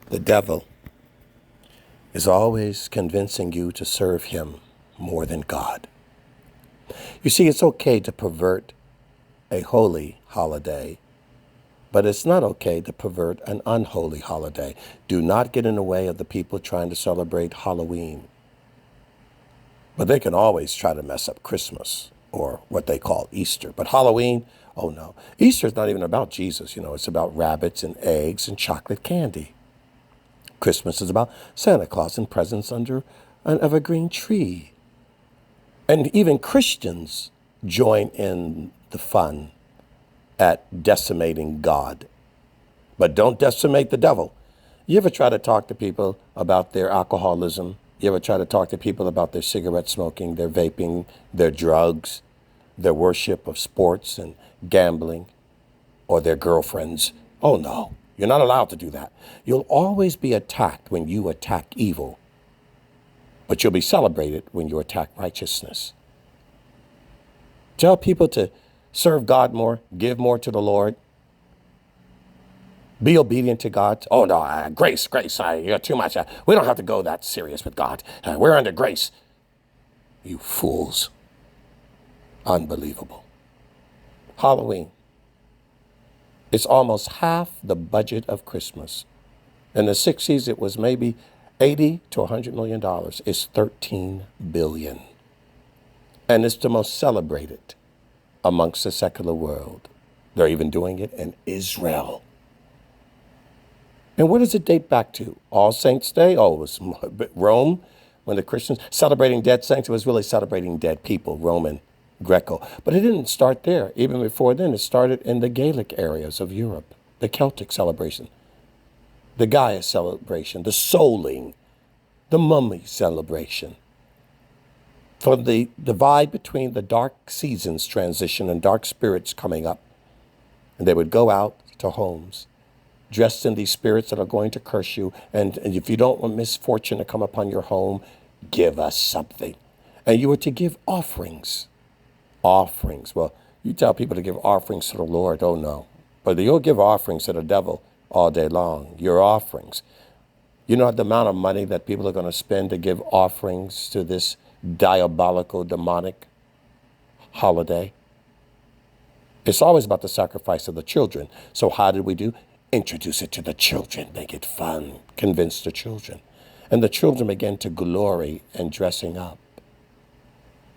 The devil is always convincing you to serve him more than God. You see, it's okay to pervert a holy holiday, but it's not okay to pervert an unholy holiday. Do not get in the way of the people trying to celebrate Halloween. But they can always try to mess up Christmas or what they call Easter. But Halloween, oh no. Easter is not even about Jesus. It's about rabbits and eggs and chocolate candy. Christmas is about Santa Claus and presents under an evergreen tree. And even Christians join in the fun at decimating God. But don't decimate the devil. You ever try to talk to people about their alcoholism? You ever try to talk to people about their cigarette smoking, their vaping, their drugs, their worship of sports and gambling, or their girlfriends? Oh no, you're not allowed to do that. You'll always be attacked when you attack evil, but you'll be celebrated when you attack righteousness. Tell people to serve God more, give more to the Lord. Be obedient to God. Oh, no, grace, you're too much. We don't have to go that serious with God. We're under grace. You fools. Unbelievable. Halloween. It's almost half the budget of Christmas. In the 60s, it was maybe $80 to $100 million. It's $13 billion. And it's the most celebrated amongst the secular world. They're even doing it in Israel. And what does it date back to? All Saints' Day? Oh, it was Rome, when the Christians celebrating dead saints. It was really celebrating dead people, Roman, Greco. But it didn't start there. Even before then, it started in the Gaelic areas of Europe, the Celtic celebration, the Gaia celebration, the souling, the mummy celebration. For the divide between the dark seasons transition and dark spirits coming up. And they would go out to homes dressed in these spirits that are going to curse you. And if you don't want misfortune to come upon your home, give us something. And you were to give offerings. Offerings. Well, you tell people to give offerings to the Lord. Oh, no. But you'll give offerings to the devil all day long. Your offerings. You know the amount of money that people are going to spend to give offerings to this diabolical, demonic holiday? It's always about the sacrifice of the children. So how did we do? Introduce it to the children, make it fun, convince the children. And the children begin to glory in dressing up.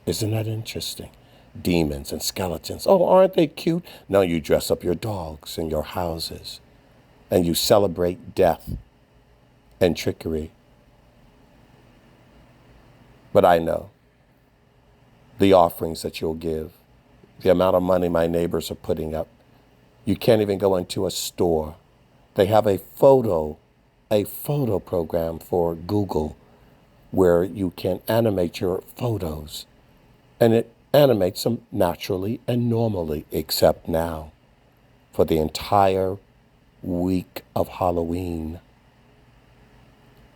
Isn't that interesting? Demons and skeletons. Oh, aren't they cute? No, you dress up your dogs in your houses and you celebrate death and trickery. But I know the offerings that you'll give, the amount of money my neighbors are putting up. You can't even go into a store. They have a photo program for Google where you can animate your photos. And it animates them naturally and normally, except now for the entire week of Halloween.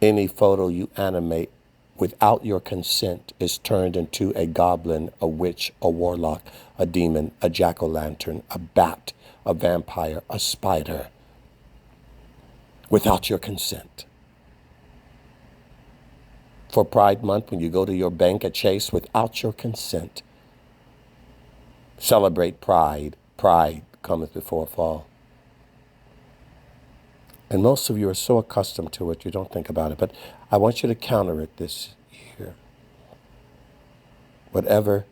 Any photo you animate without your consent is turned into a goblin, a witch, a warlock, a demon, a jack-o'-lantern, a bat, a vampire, a spider, without your consent. For Pride Month, when you go to your bank at Chase without your consent, celebrate pride. Pride cometh before a fall. And most of you are so accustomed to it, you don't think about it. But I want you to counter it this year. Whatever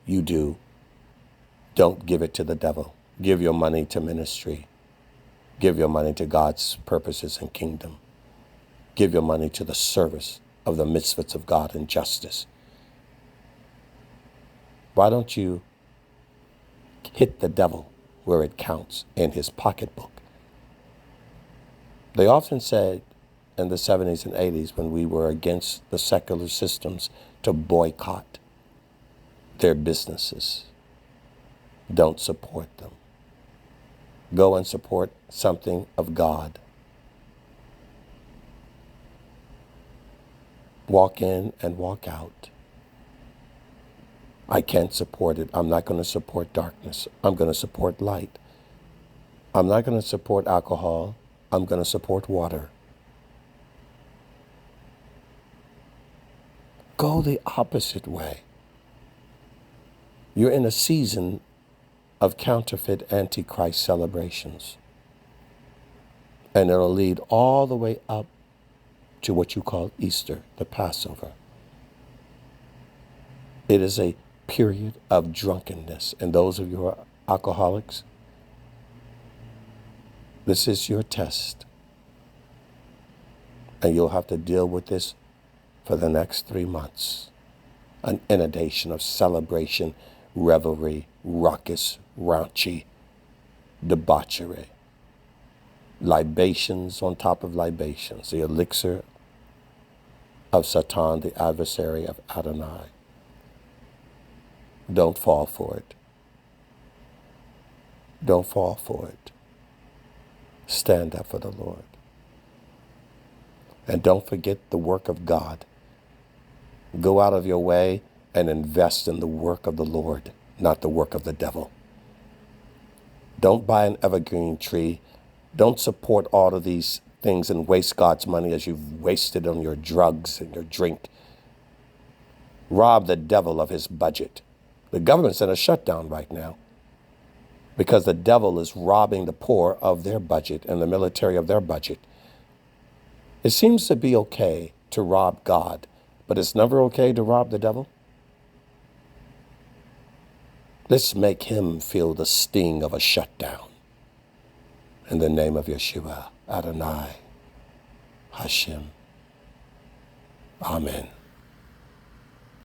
you do, don't give it to the devil. Give your money to ministry. Give your money to God's purposes and kingdom. Give your money to the service of the mitzvahs of God and justice. Why don't you hit the devil where it counts, in his pocketbook? They often said in the 70s and 80s, when we were against the secular systems, to boycott their businesses. Don't support them. Go and support something of God. Walk in and walk out. I can't support it. I'm not going to support darkness. I'm going to support light. I'm not going to support alcohol. I'm going to support water. Go the opposite way. You're in a season of counterfeit Antichrist celebrations. And it'll lead all the way up to what you call Easter, the Passover. It is a period of drunkenness. And those of you who are alcoholics, this is your test. And you'll have to deal with this for the next 3 months. An inundation of celebration, revelry, raucous, raunchy, debauchery. Libations on top of libations, the elixir of Satan, the adversary of Adonai. Don't fall for it. Don't fall for it. Stand up for the Lord. And don't forget the work of God. Go out of your way and invest in the work of the Lord, not the work of the devil. Don't buy an evergreen tree. Don't support all of these things and waste God's money as you've wasted on your drugs and your drink. Rob the devil of his budget. The government's in a shutdown right now because the devil is robbing the poor of their budget and the military of their budget. It seems to be okay to rob God, but it's never okay to rob the devil. Let's make him feel the sting of a shutdown. In the name of Yeshua, Adonai, Hashem. Amen.